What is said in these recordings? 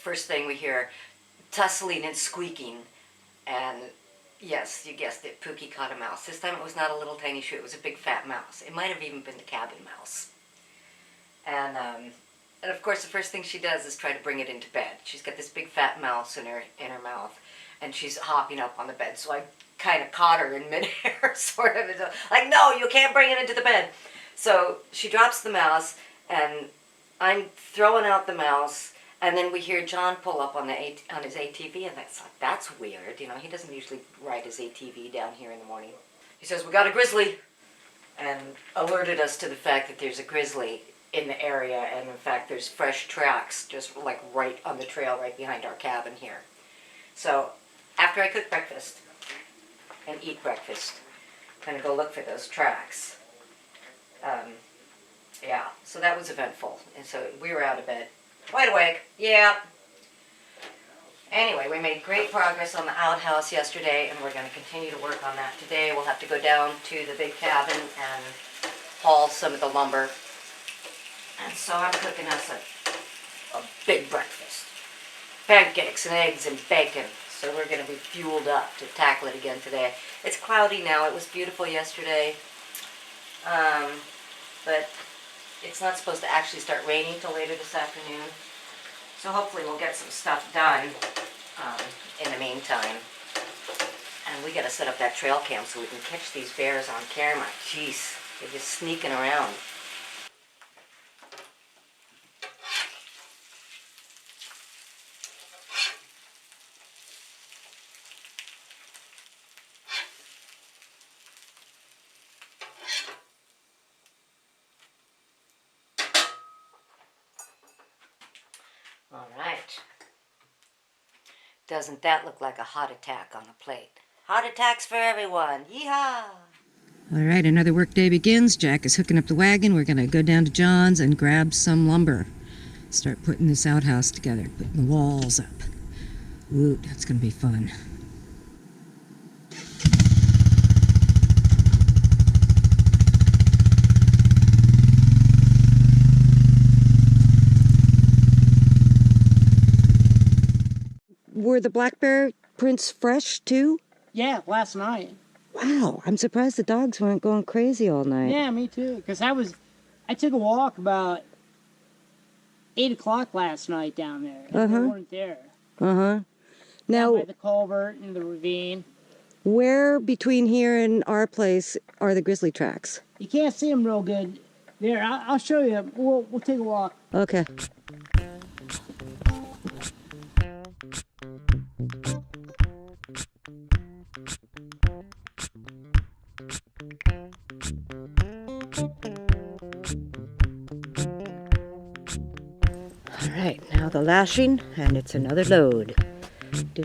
first thing we hear tussling and squeaking, and yes, you guessed it, Pookie caught a mouse. This time it was not a little tiny shoe, it was a big fat mouse. It might have even been the cabin mouse. And of course the first thing she does is try to bring it into bed. She's got this big fat mouse in her mouth, and she's hopping up on the bed, so I kind of caught her in midair, sort of, like, no, you can't bring it into the bed. So she drops the mouse, and I'm throwing out the mouse, and then we hear John pull up on his ATV, and that's weird. You know, he doesn't usually ride his ATV down here in the morning. He says, "We got a grizzly," and alerted us to the fact that there's a grizzly in the area, and in fact there's fresh tracks just like right on the trail right behind our cabin here. So after I cook breakfast and eat breakfast, I'm gonna go look for those tracks. Yeah, so that was eventful. And so we were out of bed. Wide awake, yeah. Anyway, we made great progress on the outhouse yesterday, and we're going to continue to work on that today. We'll have to go down to the big cabin and haul some of the lumber. And so I'm cooking us a big breakfast. Pancakes and eggs and bacon. So we're going to be fueled up to tackle it again today. It's cloudy now. It was beautiful yesterday. But it's not supposed to actually start raining till later this afternoon. So hopefully we'll get some stuff done in the meantime. And we got to set up that trail cam so we can catch these bears on camera. Jeez, they're just sneaking around. All right. Doesn't that look like a heart attack on a plate? Heart attacks for everyone. Yeehaw! All right, another work day begins. Jack is hooking up the wagon. We're going to go down to John's and grab some lumber. Start putting this outhouse together, putting the walls up. Ooh, that's going to be fun. Were the black bear prints fresh too? Yeah, last night. Wow, I'm surprised the dogs weren't going crazy all night. Yeah, me too. Because I took a walk about 8 o'clock last night down there. And they weren't there. Now, down by the culvert and the ravine. Where between here and our place are the grizzly tracks? You can't see them real good. There, I'll show you. We'll take a walk. Okay. All right, now the lashing, and it's another load. Hey,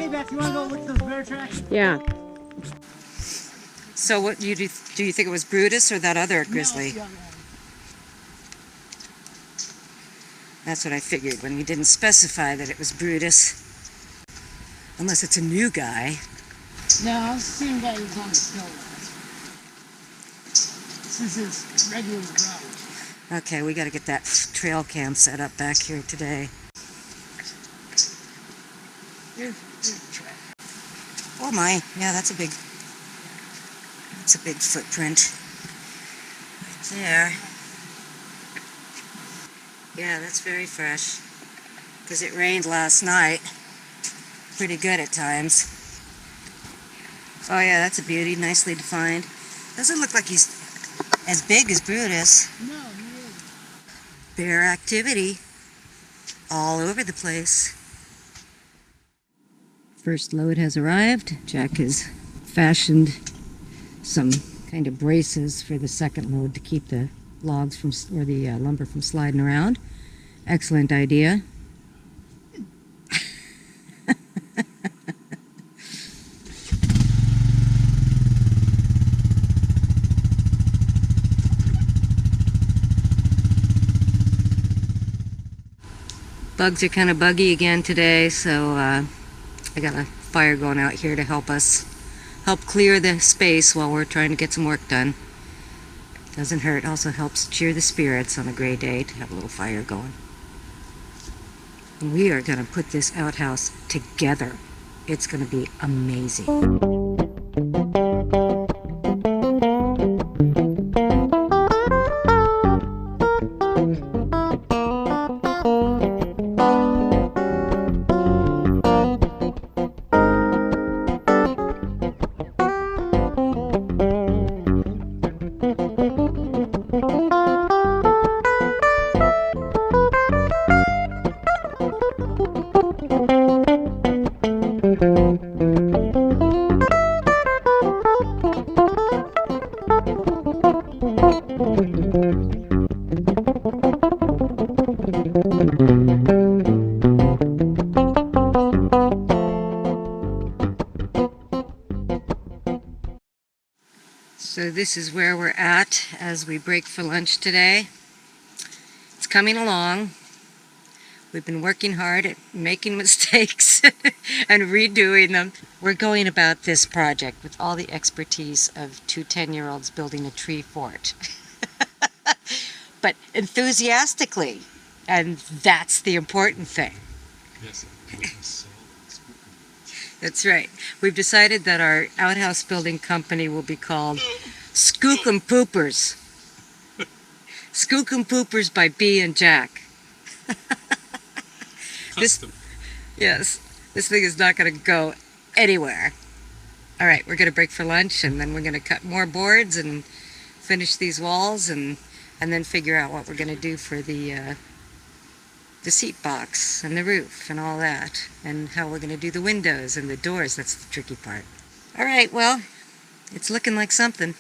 Beth, you want to go look at those bear tracks? Yeah. So what do you think it was Brutus or that other grizzly? No, That's what I figured when you didn't specify that it was Brutus. Unless it's a new guy. no, it's the same guy who's on the snow last. This is his regular route. Okay, we got to get that trail cam set up back here today. Here's the track. Oh my, yeah, that's a big footprint right there. Yeah, that's very fresh because it rained last night. Pretty good at times. Oh yeah, that's a beauty, nicely defined. Doesn't look like he's as big as Brutus. No, he isn't. Bear activity all over the place. First load has arrived. Jack has fashioned some kind of braces for the second load to keep the logs or the lumber from sliding around. Excellent idea. Bugs are kind of buggy again today, so I got a fire going out here to help clear the space while we're trying to get some work done. Doesn't hurt, also helps cheer the spirits on a gray day to have a little fire going. And we are going to put this outhouse together. It's going to be amazing. So this is where we're at as we break for lunch today. It's coming along. We've been working hard at making mistakes and redoing them. We're going about this project with all the expertise of two 10-year-olds building a tree fort. But enthusiastically, and that's the important thing. Yes, That's right. We've decided that our outhouse building company will be called Skookum Poopers. Skookum Poopers by B and Jack. custom. Yes, this thing is not going to go anywhere. All right, we're going to break for lunch, and then we're going to cut more boards and finish these walls, and then figure out what we're going to do for the seat box and the roof and all that, and how we're going to do the windows and the doors. That's the tricky part. All right, well, it's looking like something.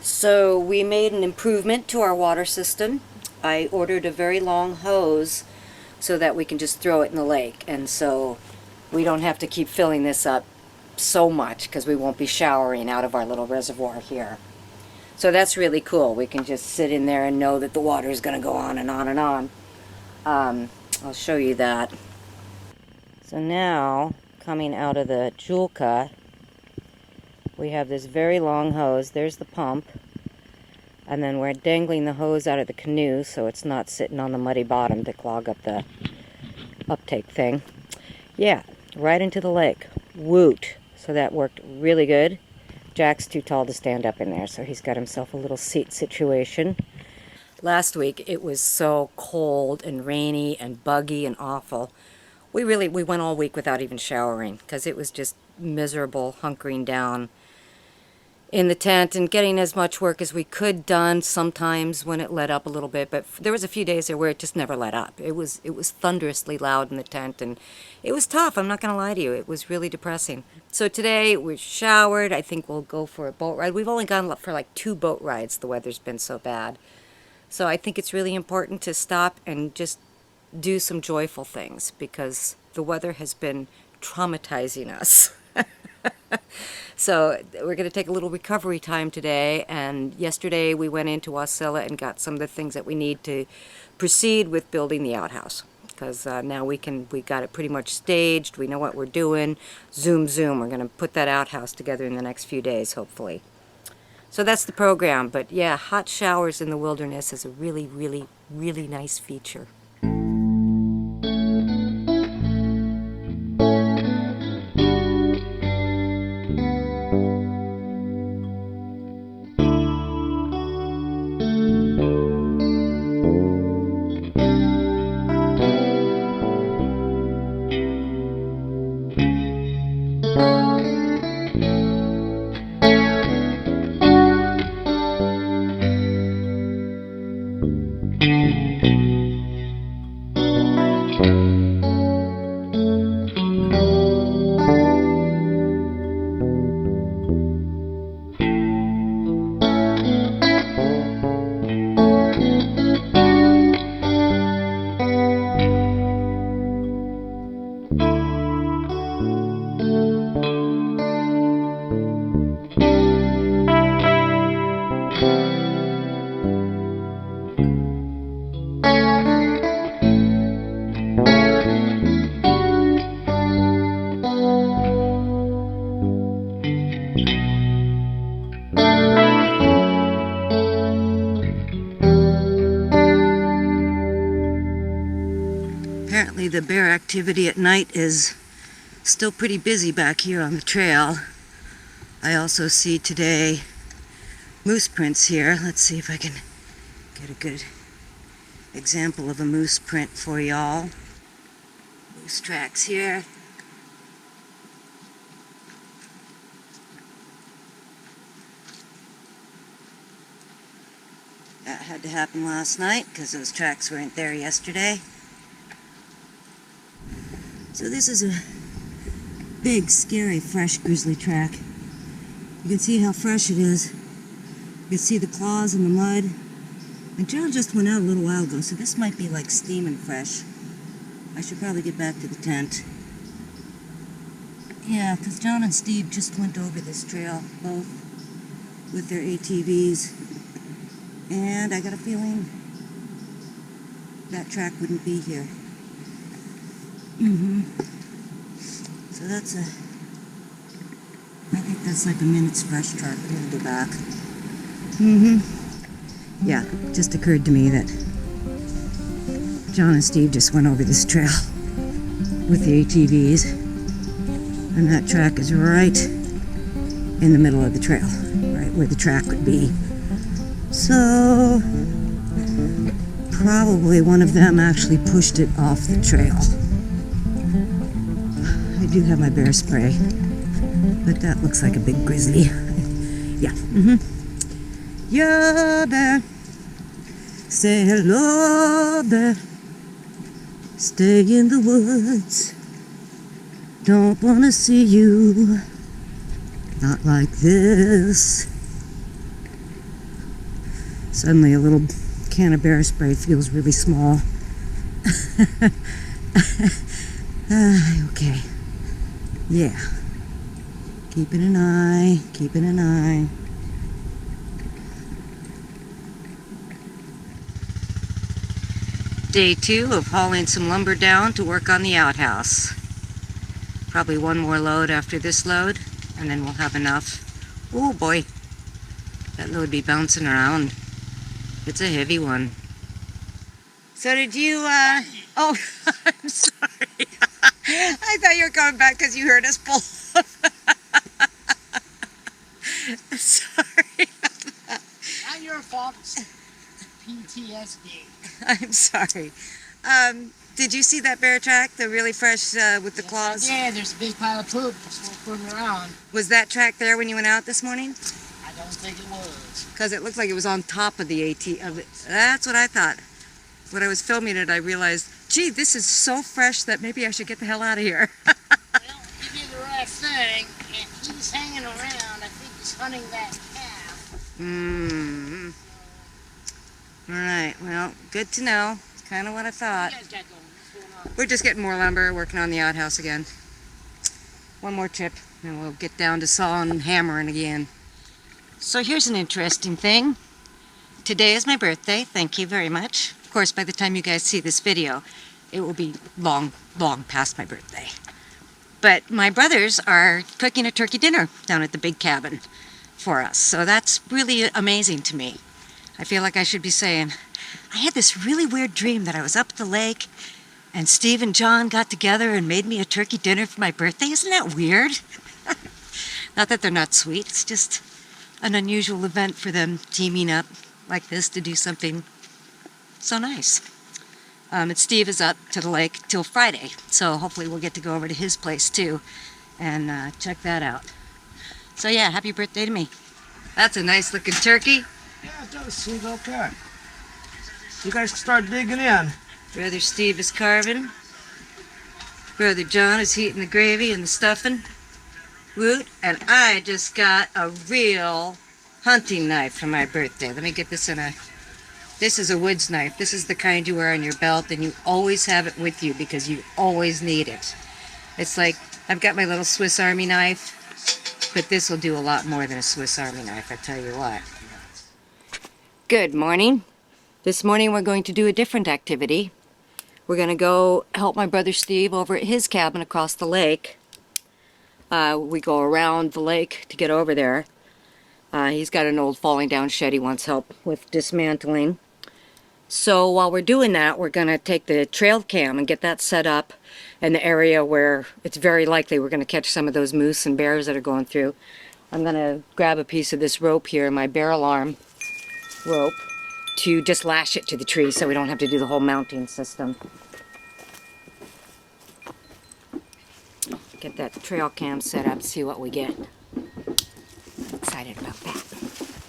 So we made an improvement to our water system. I ordered a very long hose so that we can just throw it in the lake, and so we don't have to keep filling this up so much because we won't be showering out of our little reservoir here. So that's really cool. We can just sit in there and know that the water is going to go on and on and on. I'll show you that. So now, coming out of the jewel cut, we have this very long hose. There's the pump. And then we're dangling the hose out of the canoe so it's not sitting on the muddy bottom to clog up the uptake thing. Yeah, right into the lake. Woot. So that worked really good. Jack's too tall to stand up in there, so he's got himself a little seat situation. Last week it was so cold and rainy and buggy and awful. We went all week without even showering because it was just miserable hunkering down in the tent and getting as much work as we could done sometimes when it let up a little bit, but there was a few days there where it just never let up. It was thunderously loud in the tent, and it was tough. I'm not going to lie to you. It was really depressing. So today we showered. I think we'll go for a boat ride. We've only gone for like 2 boat rides. The weather's been so bad. So I think it's really important to stop and just do some joyful things because the weather has been traumatizing us. So we're going to take a little recovery time today, and yesterday we went into Wasilla and got some of the things that we need to proceed with building the outhouse, because now we got it pretty much staged. We know what we're doing. Zoom. We're going to put that outhouse together in the next few days, hopefully. So that's the program. But yeah, hot showers in the wilderness is a really, really, really nice feature. the bear activity at night is still pretty busy back here on the trail. I also see today moose prints here. Let's see if I can get a good example of a moose print for y'all. Moose tracks here. That had to happen last night because those tracks weren't there yesterday. So this is a big, scary, fresh grizzly track. You can see how fresh it is. You can see the claws in the mud. And John just went out a little while ago, so this might be like steaming fresh. I should probably get back to the tent. Yeah, because John and Steve just went over this trail, both with their ATVs. And I got a feeling that track wouldn't be here. So that's I think that's like a minute's fresh track. I'm gonna go back. Yeah, it just occurred to me that John and Steve just went over this trail with the ATVs. And that track is right in the middle of the trail, right where the track would be. So, probably one of them actually pushed it off the trail. I do have my bear spray, but that looks like a big grizzly. Yeah. Yeah, bear. Say hello, bear. Stay in the woods. Don't wanna see you. Not like this. Suddenly a little can of bear spray feels really small. Okay. Yeah. Keeping an eye, keeping an eye. Day 2 of hauling some lumber down to work on the outhouse. Probably one more load after this load, and then we'll have enough. Oh boy, that load be bouncing around. It's a heavy one. So did you, oh, I'm sorry. I thought you were coming back because you heard us pull up. Sorry. Not your fault. PTSD. I'm sorry. Did you see that bear track, the really fresh with the claws? Yeah, there's a big pile of poop floating around. Was that track there when you went out this morning? I don't think it was. Because it looked like it was on top of the That's what I thought. When I was filming it, I realized, gee, this is so fresh that maybe I should get the hell out of here. Well, he did the right thing, and he's hanging around. I think he's hunting that calf. All right, well, good to know. It's kind of what I thought. What you guys got going? What's going on? We're just getting more lumber, working on the outhouse again. One more trip, and we'll get down to sawing and hammering again. So here's an interesting thing. Today is my birthday. Thank you very much. Of course, by the time you guys see this video, it will be long, long past my birthday. But my brothers are cooking a turkey dinner down at the big cabin for us. So that's really amazing to me. I feel like I should be saying, I had this really weird dream that I was up at the lake and Steve and John got together and made me a turkey dinner for my birthday. Isn't that weird? Not that they're not sweet. It's just an unusual event for them teaming up like this to do something so nice. And Steve is up to the lake till Friday, so hopefully we'll get to go over to his place too and check that out. So yeah, happy birthday to me. That's a nice looking turkey. Yeah, it does seem okay. You guys can start digging in. Brother Steve is carving. Brother John is heating the gravy and the stuffing. Woot, and I just got a real hunting knife for my birthday. Let me get this in a... This is a woods knife. This is the kind you wear on your belt and you always have it with you because you always need it. It's like, I've got my little Swiss Army knife, but this will do a lot more than a Swiss Army knife, I tell you what. Good morning. This morning we're going to do a different activity. We're going to go help my brother Steve over at his cabin across the lake. We go around the lake to get over there. He's got an old falling down shed he wants help with dismantling. So while we're doing that, we're going to take the trail cam and get that set up in the area where it's very likely we're going to catch some of those moose and bears that are going through. I'm going to grab a piece of this rope here, my bear alarm rope, to just lash it to the tree so we don't have to do the whole mounting system. Get that trail cam set up, see what we get. I'm excited about that.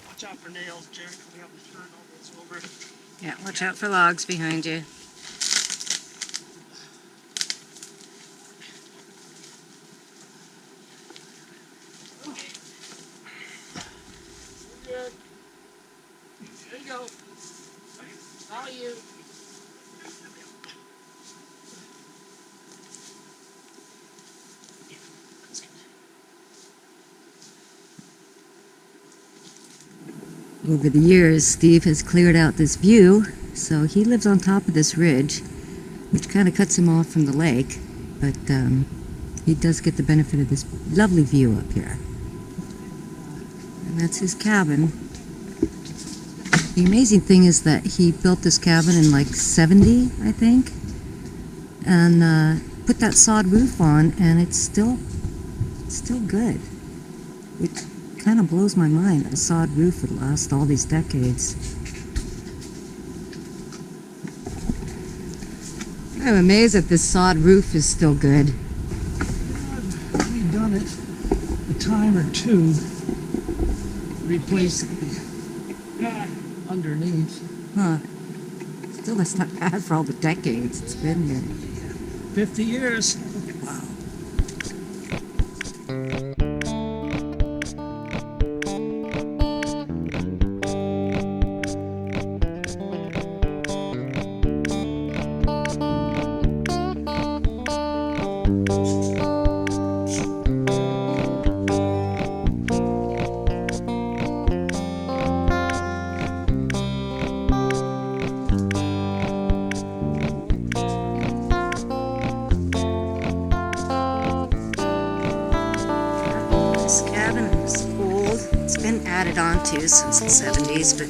Watch out for nails, Jerry. We have to turn all this over. Yeah, watch out for logs behind you. Good. There you go. How are you? Over the years, Steve has cleared out this view, so he lives on top of this ridge, which kind of cuts him off from the lake, but he does get the benefit of this lovely view up here. And that's his cabin. The amazing thing is that he built this cabin in like 70, I think, and put that sod roof on, and it's still good. It kind of blows my mind that a sod roof would last all these decades. I'm amazed that this sod roof is still good. We've done it a time or two. Replace the underneath. Huh. Still, that's not bad for all the decades it's been here. 50 years. Wow. This cabin is old. It's been added on to since the 70s, but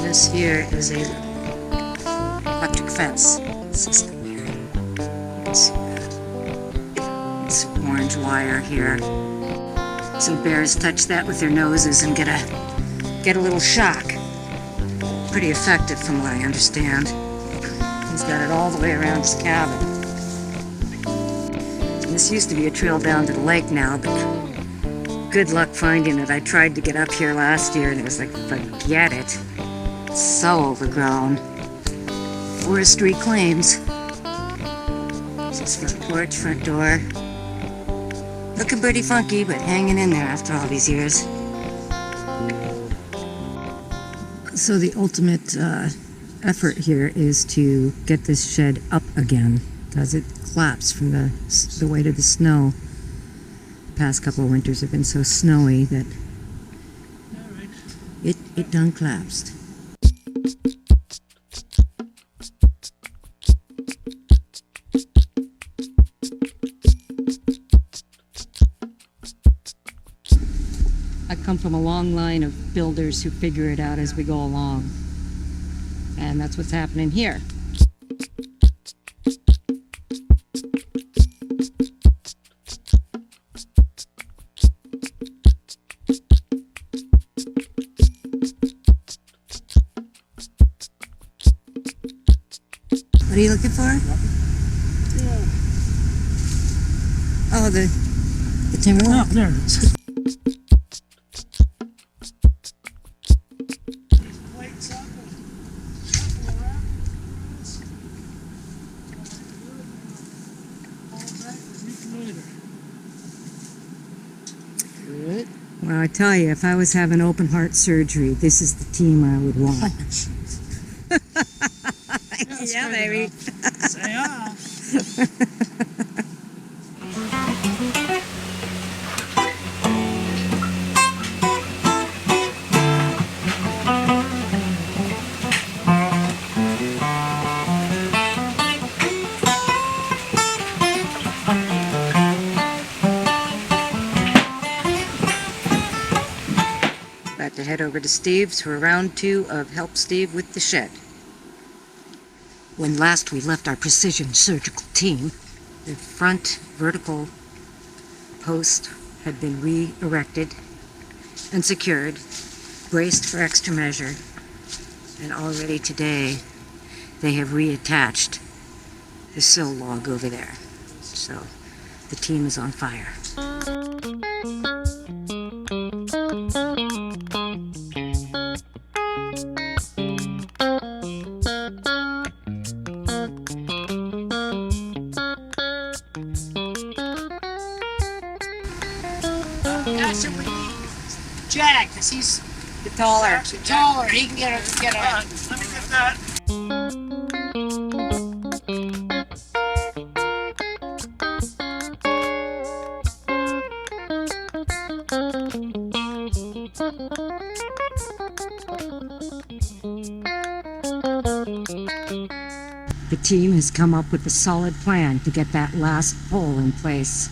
this here is a electric fence system here. You can see that. It's orange wire here. Some bears touch that with their noses and get a little shock. Pretty effective from what I understand. He's got it all the way around his cabin. This used to be a trail down to the lake now, but good luck finding it. I tried to get up here last year and it was like, forget it. It's so overgrown. Forestry claims. This is front porch, front door. Looking pretty funky, but hanging in there after all these years. So the ultimate effort here is to get this shed up again, because it collapsed from the weight of the snow. The past couple of winters have been so snowy that it done collapsed. I come from a long line of builders who figure it out as we go along. And that's what's happening here. What are you looking for? Oh, the timber Oh, lock? there it is. Good. Well, I tell you, if I was having open heart surgery, this is the team I would want. That's Yeah, good baby. enough. Say ah. About to head over to Steve's for round 2 of Help Steve with the Shed. When last we left our precision surgical team, the front vertical post had been re-erected and secured, braced for extra measure, and already today they have reattached the sill log over there. So the team is on fire. That's what we need. Jack, because he's The taller. taller. He can get a. Let me get that. The team has come up with a solid plan to get that last pole in place.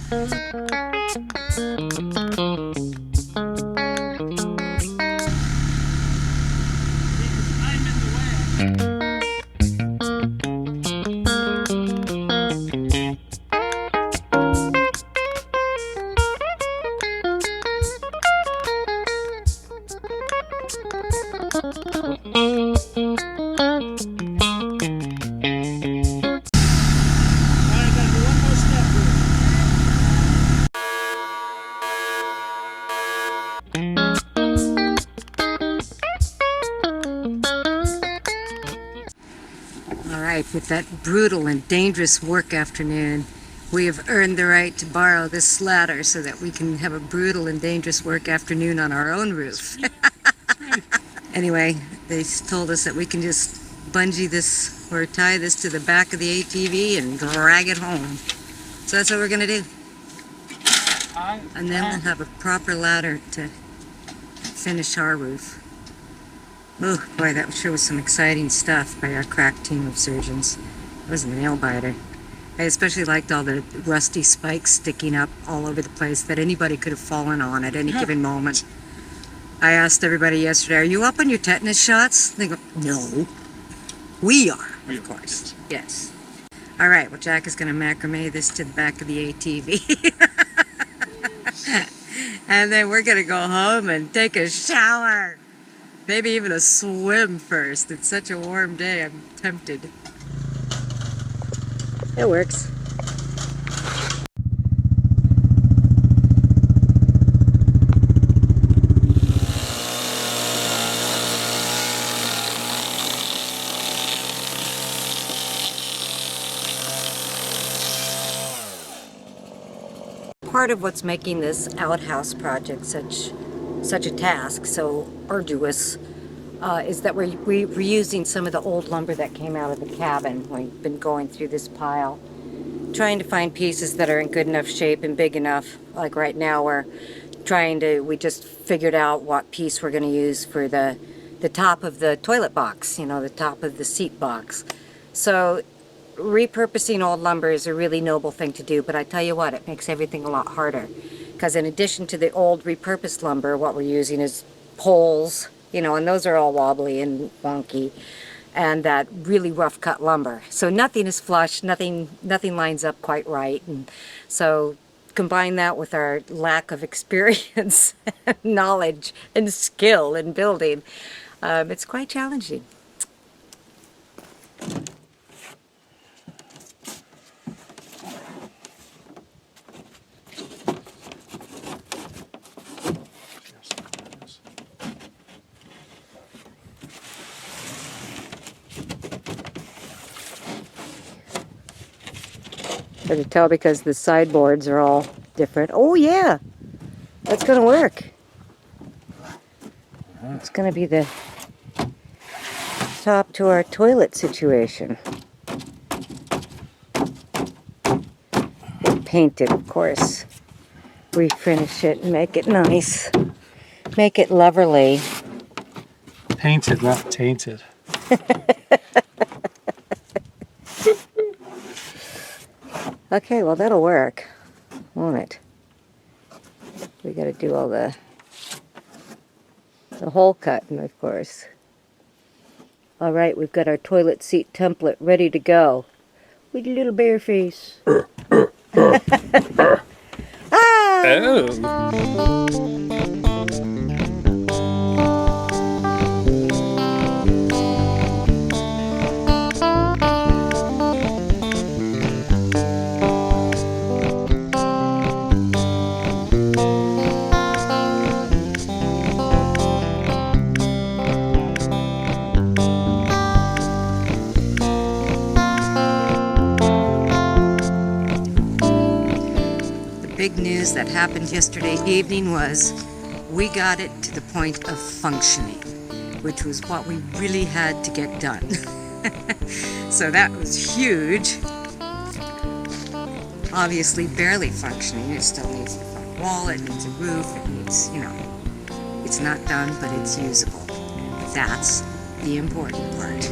Alright, with that brutal and dangerous work afternoon, we have earned the right to borrow this ladder so that we can have a brutal and dangerous work afternoon on our own roof. Anyway, they told us that we can just bungee this or tie this to the back of the ATV and drag it home. So that's what we're going to do. And then we'll have a proper ladder to finish our roof. Oh boy, that sure was some exciting stuff by our crack team of surgeons. It was a nail biter. I especially liked all the rusty spikes sticking up all over the place that anybody could have fallen on at any given moment. I asked everybody yesterday, are you up on your tetanus shots? They go, no. We are, of course. Yes. All right, well, Jack is going to macrame this to the back of the ATV. And then we're going to go home and take a shower. Maybe even a swim first. It's such a warm day, I'm tempted. It works. Part of what's making this outhouse project such a task, so arduous, is that we're reusing some of the old lumber that came out of the cabin. We've been going through this pile, trying to find pieces that are in good enough shape and big enough. Like right now we just figured out what piece we're going to use for the top of the toilet box, you know, the top of the seat box. So repurposing old lumber is a really noble thing to do, but I tell you what, it makes everything a lot harder. Because in addition to the old repurposed lumber, what we're using is poles, you know, and those are all wobbly and wonky, and that really rough cut lumber. So nothing is flush, nothing lines up quite right. And so combine that with our lack of experience, knowledge, and skill in building, it's quite challenging. Hard to tell because the sideboards are all different. Oh yeah, that's gonna work. It's gonna be the top to our toilet situation. We'll paint it, of course. Refinish it and make it nice. Make it loverly. Painted, not tainted. Okay, well that'll work, won't it? We gotta do all the a hole cut, and of course. All right, we've got our toilet seat template ready to go. With a little bare face. Big news that happened yesterday evening was we got it to the point of functioning, which was what we really had to get done. So that was huge. Obviously barely functioning. It still needs the front wall, it needs a roof, it needs, it's not done, but it's usable. That's the important part.